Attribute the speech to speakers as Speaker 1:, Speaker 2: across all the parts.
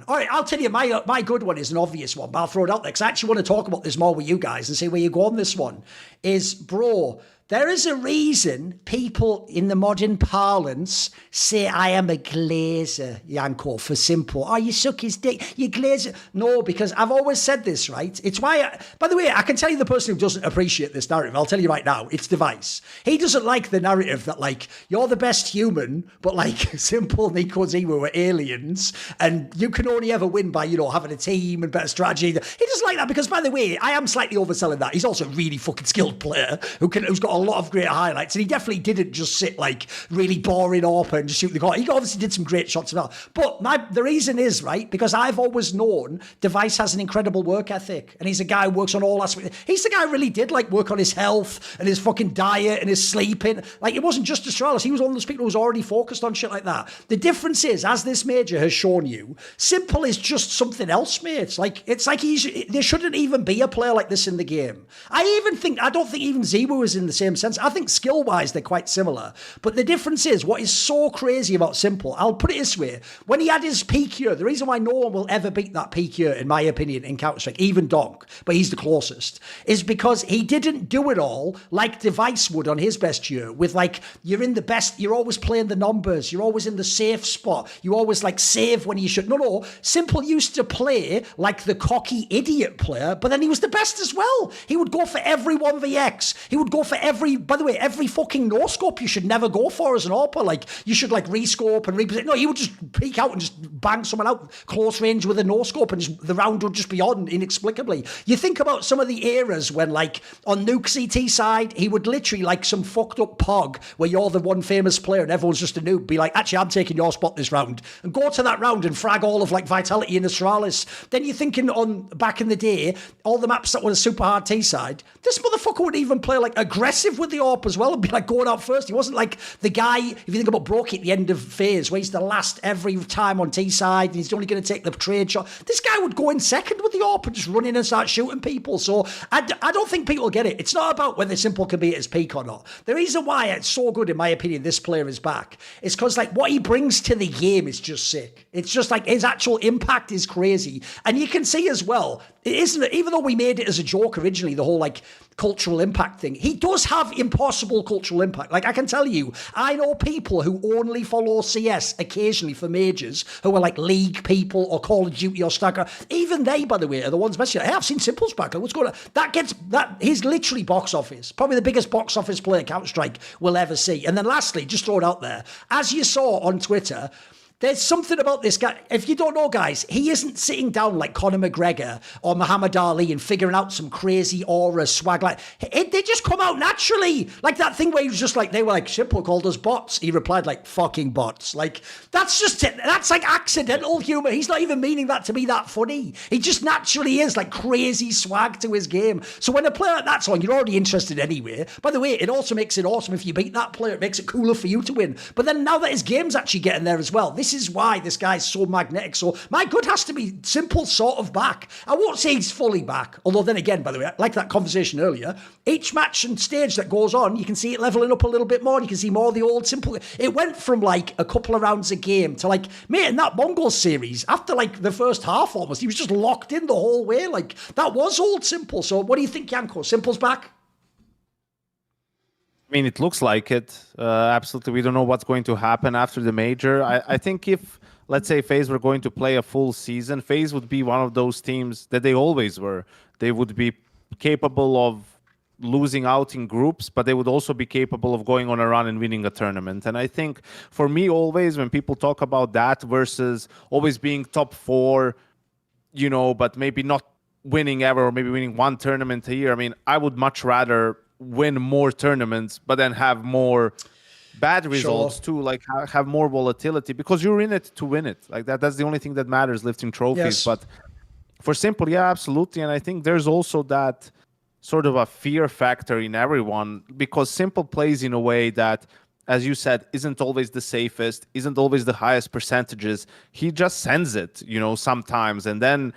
Speaker 1: All right, I'll tell you, my good one is an obvious one, but I'll throw it out there because I actually want to talk about this more with you guys and see where you go on this one. Is, bro, there is a reason people in the modern parlance say I am a glazer, Yanko, for simple. Oh, you suck his dick, you glazer. No, because I've always said this, right? It's why, by the way, I can tell you the person who doesn't appreciate this narrative. I'll tell you right now, it's Device. He doesn't like the narrative that, like, you're the best human, but, like, Simple, Nico, Zero are aliens, and you can only ever win by, having a team and better strategy. He doesn't like that because, by the way, I am slightly overselling that. He's also a really fucking skilled player who's got a lot of great highlights, and he definitely didn't just sit like really boring AWP and just shoot the goal. He obviously did some great shots as well. But the reason is, right, because I've always known Device has an incredible work ethic, and he's a guy who works on all aspects. He's the guy who really did like work on his health and his fucking diet and his sleeping. Like, it wasn't just Astralis. He was one of those people who was already focused on shit like that. The difference is, as this major has shown you, Simple is just something else, mate. It's like there shouldn't even be a player like this in the game. I don't think even Zebo is in the same sense. I think skill-wise they're quite similar. But the difference is, what is so crazy about Simple, I'll put it this way, when he had his peak year, the reason why no one will ever beat that peak year, in my opinion, in Counter-Strike, even Donk, but he's the closest, is because he didn't do it all like Device would on his best year, with like, you're in the best, you're always playing the numbers, you're always in the safe spot, you always like save when you should. No, Simple used to play like the cocky idiot player, but then he was the best as well. He would go for every 1vx. He would go for by the way, every fucking no-scope you should never go for as an AWPer. Like, you should like re-scope and reposition. No, he would just peek out and just bang someone out close range with a no-scope, and the round would just be on inexplicably. You think about some of the eras when, like, on Nuke CT side, he would literally, like some fucked up pog where you're the one famous player and everyone's just a noob, be like, actually, I'm taking your spot this round, and go to that round and frag all of like Vitality and Astralis. Then you're thinking on back in the day, all the maps that were super hard T side, this motherfucker would even play like aggressive with the AWP as well and be like going out first. He wasn't like the guy, if you think about Brokey at the end of phase, where he's the last every time on T side and he's only going to take the trade shot. This guy would go in second with the AWP and just run in and start shooting people. So I don't think people get it. It's not about whether Simple can be at his peak or not. The reason why it's so good, in my opinion, this player is back, is because like what he brings to the game is just sick. It's just like his actual impact is crazy. And you can see as well, it isn't, even though we made it as a joke originally, the whole like cultural impact thing, he does have impossible cultural impact. Like, I can tell you, I know people who only follow CS occasionally for majors, who are like League people or Call of Duty or StarCraft. Even they, by the way, are the ones messaging, hey, I've seen Simple's back. Like, what's going on? He's literally box office. Probably the biggest box office player Counter-Strike will ever see. And then lastly, just throw it out there, as you saw on Twitter, there's something about this guy. If you don't know, guys, he isn't sitting down like Conor McGregor or Muhammad Ali and figuring out some crazy aura swag. Like, they just come out naturally. Like that thing where he was just like, they were like, Simple called us bots. He replied like, fucking bots. Like, that's like accidental humor. He's not even meaning that to be that funny. He just naturally is like crazy swag to his game. So when a player like that's on, you're already interested anyway. By the way, it also makes it awesome if you beat that player. It makes it cooler for you to win. But then now that his game's actually getting there as well, this is why this guy's so magnetic. So my good has to be Simple sort of back. I won't say he's fully back, although then again, by the way, like that conversation earlier, each match and stage that goes on, you can see it leveling up a little bit more, and you can see more of the old Simple. It went from like a couple of rounds a game to like, mate, in that Mongols series, after like the first half almost, he was just locked in the whole way. Like, that was old Simple. So what do you think, Yanko? Simple's back?
Speaker 2: I mean, it looks like it. Absolutely. We don't know what's going to happen after the major. I think if, let's say, FaZe were going to play a full season, FaZe would be one of those teams that they always were. They would be capable of losing out in groups, but they would also be capable of going on a run and winning a tournament. And I think for me, always, when people talk about that versus always being top 4, but maybe not winning ever, or maybe winning one tournament a year, I mean, I would much rather win more tournaments, but then have more bad results too, like have more volatility, because you're in it to win it. Like that's the only thing that matters, lifting trophies. Yes. But for Simple, yeah, absolutely. And I think there's also that sort of a fear factor in everyone, because Simple plays in a way that, as you said, isn't always the safest, isn't always the highest percentages. He just sends it, sometimes. And then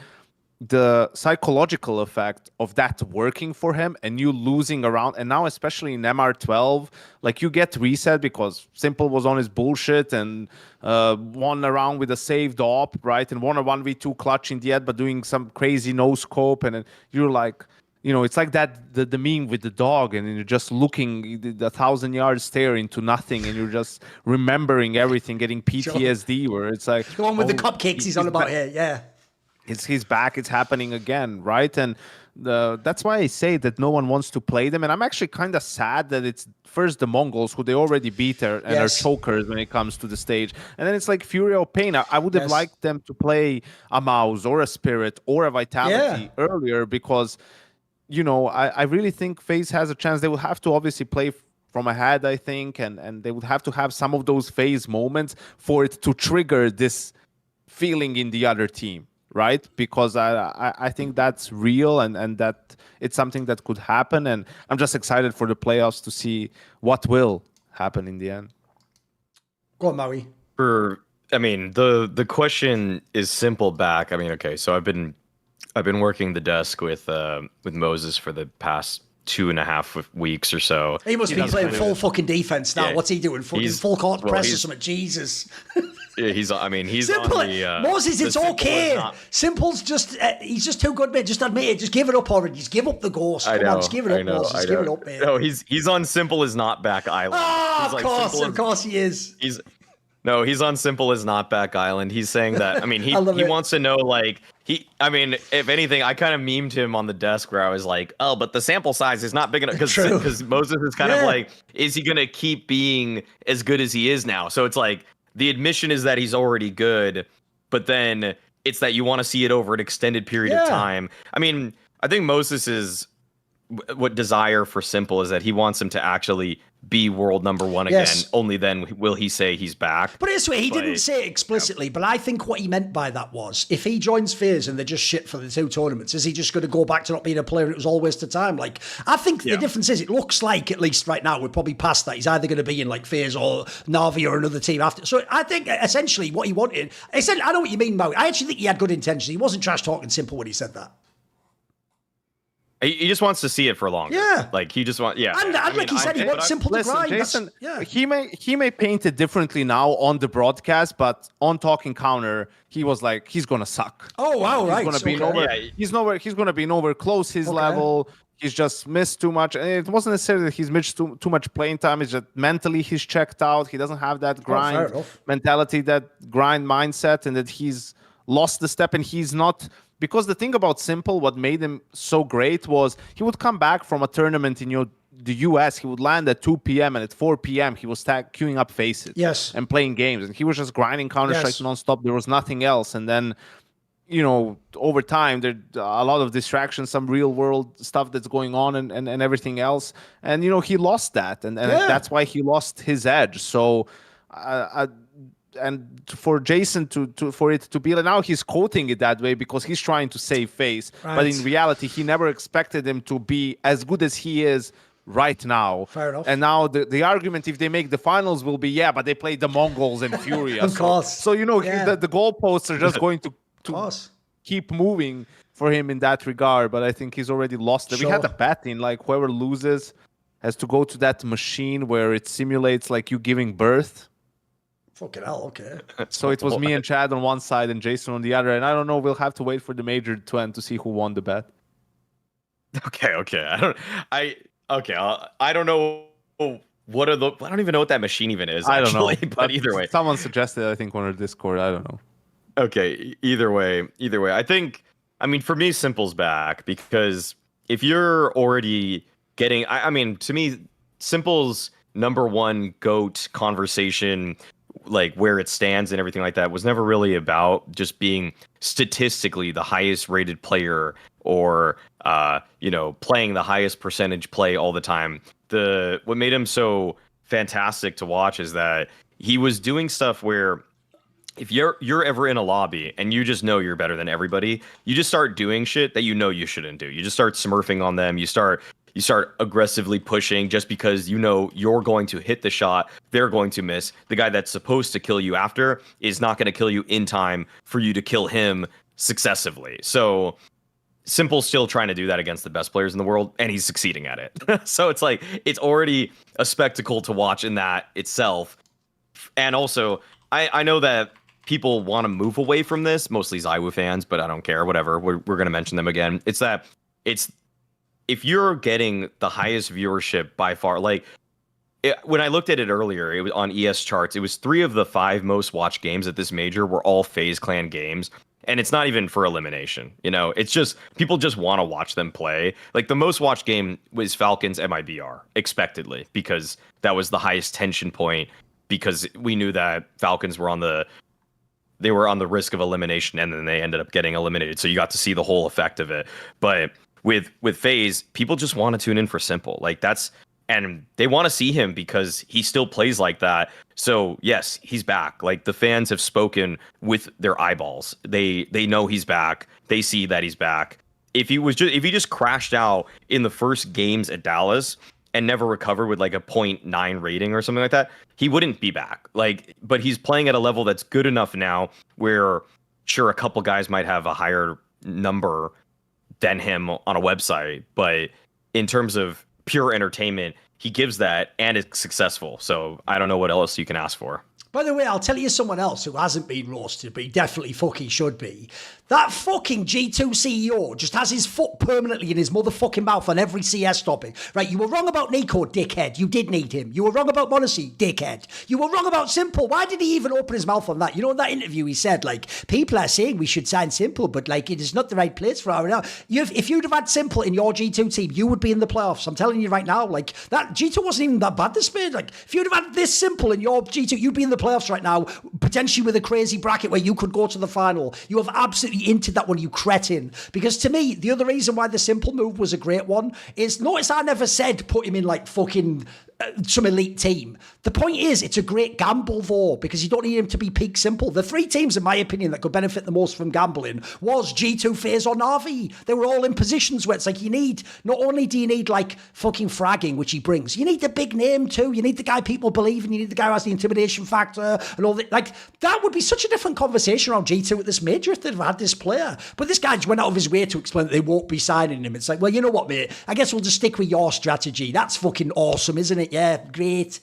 Speaker 2: the psychological effect of that working for him and you losing around, and now especially in MR12, like you get reset because s1mple was on his bullshit and won around with a saved op, right, and won a 1v2 clutch in the end, but doing some crazy no scope, and then you're like, it's like that the meme with the dog, and you're just looking the 1,000-yard stare into nothing, and you're just remembering everything, getting PTSD, where it's like
Speaker 1: the one with the cupcakes he's on about here, yeah.
Speaker 2: He's back. It's happening again, right? And that's why I say that no one wants to play them. And I'm actually kind of sad that it's first the Mongols, who they already beat and are chokers when it comes to the stage. And then it's like Fury or Pain. I would have liked them to play a Mouse or a Spirit or a Vitality earlier because, I really think FaZe has a chance. They will have to obviously play from ahead, I think, and they would have to have some of those FaZe moments for it to trigger this feeling in the other team. Right, because I think that's real and that it's something that could happen, and I'm just excited for the playoffs to see what will happen in the end.
Speaker 1: Go on, Maui.
Speaker 3: The question is s1mple back. I mean, okay, so I've been working the desk with Moses for the past 2.5 weeks or so.
Speaker 1: He must be playing full fucking defense now. Yeah, what's he doing? Fucking full court press or something? Jesus.
Speaker 3: Yeah, he's on the...
Speaker 1: Moses, it's okay. s1mple's he's just too good, mate. Just admit it. Just give it up already. Just give up the ghost. Come on, just give it up, Moses. Give it up, mate.
Speaker 3: No, he's on s1mple is not back island.
Speaker 1: Of course he is.
Speaker 3: He's on s1mple is not back island. He's saying that, he wants to know, like, if anything, I kind of memed him on the desk where I was like, oh, but the sample size is not big enough, because Moses is kind of like, is he going to keep being as good as he is now? So it's like, the admission is that he's already good, but then it's that you want to see it over an extended period of time. I think Moses' what desire for s1mple is that he wants him to actually be world #1 again. Only then will he say he's back.
Speaker 1: But this way, he didn't say it explicitly, but I think what he meant by that was, if he joins FaZe and they're just shit for the 2 tournaments, is he just going to go back to not being a player and it was all waste of time? Like, I think the difference is, it looks like, at least right now, we're probably past that. He's either going to be in like FaZe or Na'Vi or another team after. So I think essentially what he wanted, I know what you mean, Maui. I actually think he had good intentions. He wasn't trash talking s1mple when he said that.
Speaker 3: He just wants to see it for longer. Yeah. Like, he just wants,
Speaker 1: And like he said, he wants s1mple to grind.
Speaker 2: Jason, he may paint it differently now on the broadcast, but on Talking Counter, he was like, he's going to suck.
Speaker 1: Oh, wow, right.
Speaker 2: He's going to be nowhere close his level. He's just missed too much. And it wasn't necessarily that he's missed too much playing time. It's just mentally he's checked out. He doesn't have that grind mentality, that grind mindset, and that he's lost the step, and he's not... Because the thing about s1mple, what made him so great was he would come back from a tournament in the US, he would land at 2 p.m. and at 4 p.m. he was queuing up faces and playing games. And he was just grinding Counter-Strike nonstop. There was nothing else. And then, over time, there a lot of distractions, some real-world stuff that's going on and everything else. And, he lost that. And that's why he lost his edge. So... and for Jason for it to be like, now he's quoting it that way because he's trying to save FaZe, but in reality he never expected him to be as good as he is right now.
Speaker 1: Fair enough.
Speaker 2: And now the argument, if they make the finals, will be but they played the Mongols and Furia.
Speaker 1: Of course.
Speaker 2: So the goalposts are just going to keep moving for him in that regard. But I think he's already lost it. We had a bet in, like, whoever loses has to go to that machine where it simulates like you giving birth.
Speaker 1: Fucking hell, okay.
Speaker 2: So it was me and Chad on one side and Jason on the other, and I don't know, we'll have to wait for the major to end to see who won the bet.
Speaker 3: Okay. I don't know I don't even know what that machine even is.
Speaker 2: I don't know,
Speaker 3: but either way.
Speaker 2: Someone suggested, I think, on our Discord, I don't know.
Speaker 3: Okay, either way. I think, for me, s1mple's back, because if you're already getting, to me, s1mple's #1 GOAT conversation, like where it stands and everything like that, was never really about just being statistically the highest rated player or playing the highest percentage play all the time. What made him so fantastic to watch is that he was doing stuff where, if you're ever in a lobby and you just know you're better than everybody, you just start doing shit that you shouldn't do. You just start smurfing on them. You start You start aggressively pushing just because you know you're going to hit the shot, they're going to miss. The guy that's supposed to kill you after is not going to kill you in time for you to kill him successively. So s1mple still trying to do that against the best players in the world, and he's succeeding at it. So it's like, it's already a spectacle to watch in that itself. And also, I know that people want to move away from this, mostly ZywOo fans, but I don't care, whatever. We're going to mention them again. It's that if you're getting the highest viewership by far, like when I looked at it earlier, it was on ES charts, it was 3 of the 5 most watched games at this major were all FaZe Clan games. And it's not even for elimination, you know, it's just people just want to watch them play. Like the most watched game was Falcons MIBR, expectedly, because that was the highest tension point, because we knew that Falcons were on the risk of elimination, and then they ended up getting eliminated. So you got to see the whole effect of it. But with FaZe, people just want to tune in for s1mple. Like and they want to see him because he still plays like that. So yes, he's back. Like the fans have spoken with their eyeballs. They know he's back. They see that he's back. If he just crashed out in the first games at Dallas and never recovered with like a 0.9 rating or something like that, he wouldn't be back. Like, but he's playing at a level that's good enough now where sure, a couple guys might have a higher number than him on a website, but in terms of pure entertainment, he gives that, and it's successful. So I don't know what else you can ask for.
Speaker 1: By the way, I'll tell you someone else who hasn't been roasted, but he definitely fucking should be. That fucking G2 CEO just has his foot permanently in his motherfucking mouth on every CS topic. Right, you were wrong about Nico, dickhead. You did need him. You were wrong about Monacy, dickhead. You were wrong about s1mple. Why did he even open his mouth on that? You know, in that interview he said, like, people are saying we should sign s1mple, but, like, it is not the right place for our now. If you'd have had s1mple in your G2 team, you would be in the playoffs. I'm telling you right now, like, that G2 wasn't even that bad this mid. Like, if you'd have had this s1mple in your G2, you'd be in the playoffs right now, potentially with a crazy bracket where you could go to the final. You have absolutely entered that one, you cretin. Because to me, the other reason why the s1mple move was a great one is, notice I never said put him in like fucking some elite team. The point is, it's a great gamble though, because you don't need him to be peak s1mple. The 3 teams, in my opinion, that could benefit the most from gambling was G2, FaZe or Na'Vi. They were all in positions where it's like, not only do you need like fucking fragging, which he brings, you need the big name too. You need the guy people believe in. You need the guy who has the intimidation factor and all that. Like, that would be such a different conversation around G2 at this major if they'd have had this player. But this guy just went out of his way to explain that they won't be signing him. It's like, well, you know what, mate? I guess we'll just stick with your strategy. That's fucking awesome, isn't it? Yeah, great.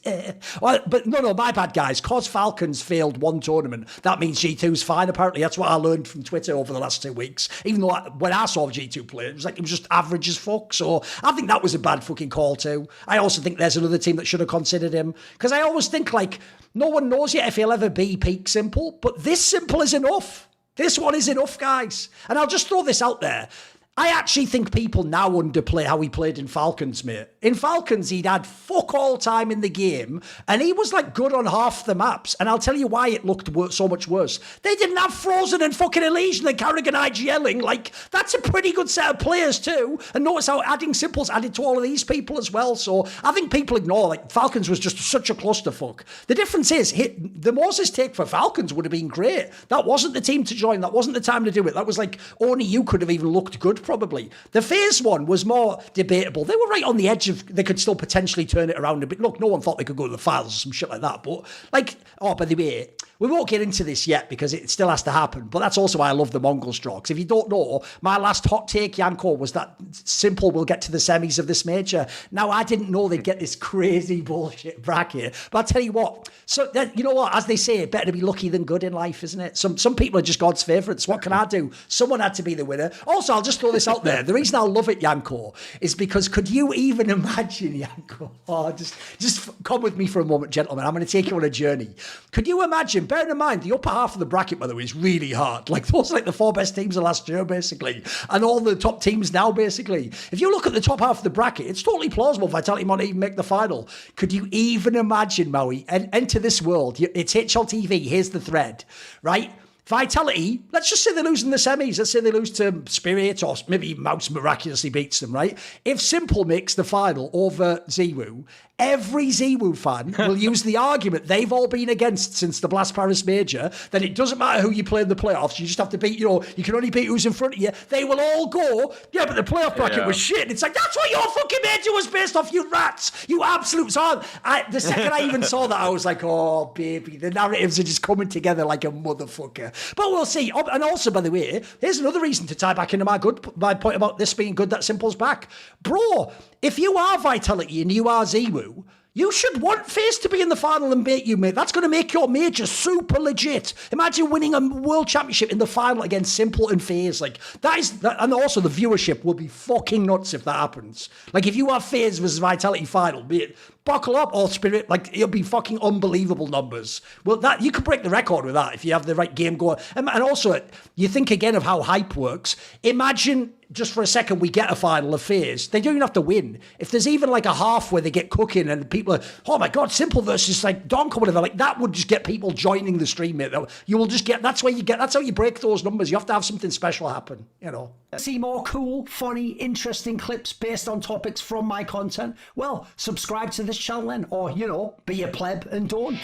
Speaker 1: Well, but no, my bad, guys. Cause Falcons failed one tournament, that means G2's fine, apparently. That's what I learned from Twitter over the last 2 weeks. Even though when I saw G2 play, it was just average as fuck. So I think that was a bad fucking call too. I also think there's another team that should have considered him. Because I always think, like, no one knows yet if he'll ever be peak s1mple, but this s1mple is enough. This one is enough, guys. And I'll just throw this out there. I actually think people now underplay how he played in Falcons, mate. In Falcons, he'd had fuck all time in the game, and he was like good on half the maps. And I'll tell you why it looked so much worse. They didn't have Frozen and fucking Elysian and Carrigan IGLing. Like, that's a pretty good set of players too. And notice how adding s1mple's added to all of these people as well. So I think people ignore, like, Falcons was just such a clusterfuck. The difference is, the Moses take for Falcons would have been great. That wasn't the team to join. That wasn't the time to do it. That was like, only you could have even looked good, probably. The FaZe one was more debatable. They were right on the edge of, they could still potentially turn it around a bit. Look, no one thought they could go to the finals or some shit like that. But, like, oh, by the way, we won't get into this yet because it still has to happen. But that's also why I love the Mongols draw. Because if you don't know, my last hot take, Yanko, was that s1mple will get to the semis of this major. Now, I didn't know they'd get this crazy bullshit bracket. But I'll tell you what. So, you know what? As they say, better to be lucky than good in life, isn't it? Some people are just God's favourites. What can I do? Someone had to be the winner. Also, I'll just throw this out there. The reason I love it, Yanko, is because could you even imagine, Yanko? Oh, just come with me for a moment, gentlemen. I'm going to take you on a journey. Could you imagine, bearing in mind, the upper half of the bracket, by the way, is really hard. Like, those are like the 4 best teams of last year, basically. And all the top teams now, basically. If you look at the top half of the bracket, it's totally plausible Vitality might even make the final. Could you even imagine, Maui, enter this world? It's HLTV, here's the thread, right? Vitality, let's just say they lose in the semis. Let's say they lose to Spirit or maybe Mouse miraculously beats them, right? If s1mple makes the final over Z-Wu, every Z-Wu fan will use the argument they've all been against since the Blast Paris Major, that it doesn't matter who you play in the playoffs, you just have to beat, you can only beat who's in front of you. They will all go, yeah, but the playoff bracket was shit. It's like, that's what your fucking major was based off, you rats. You absolute... So the second I even saw that, I was like, oh, baby, the narratives are just coming together like a motherfucker. But we'll see. And also, by the way, here's another reason to tie back into my point about this being good that s1mple's back. Bro, if you are Vitality and you are Z-Wu, you should want FaZe to be in the final and beat you, mate. That's going to make your major super legit. Imagine winning a world championship in the final against s1mple and FaZe. Like, and also the viewership will be fucking nuts if that happens. Like, if you have FaZe versus Vitality final, buckle up, All Spirit. Like, it'll be fucking unbelievable numbers. Well, that you could break the record with that if you have the right game going. And also, you think again of how hype works. Imagine just for a second we get a final of FaZe. They don't even have to win. If there's even like a half where they get cooking and people are, oh my God, s1mple versus like Donk or whatever, like that would just get people joining the stream, mate. You will just get, that's how you break those numbers. You have to have something special happen, See more cool, funny, interesting clips based on topics from my content? Well, subscribe to this channel then, or, be a pleb and don't.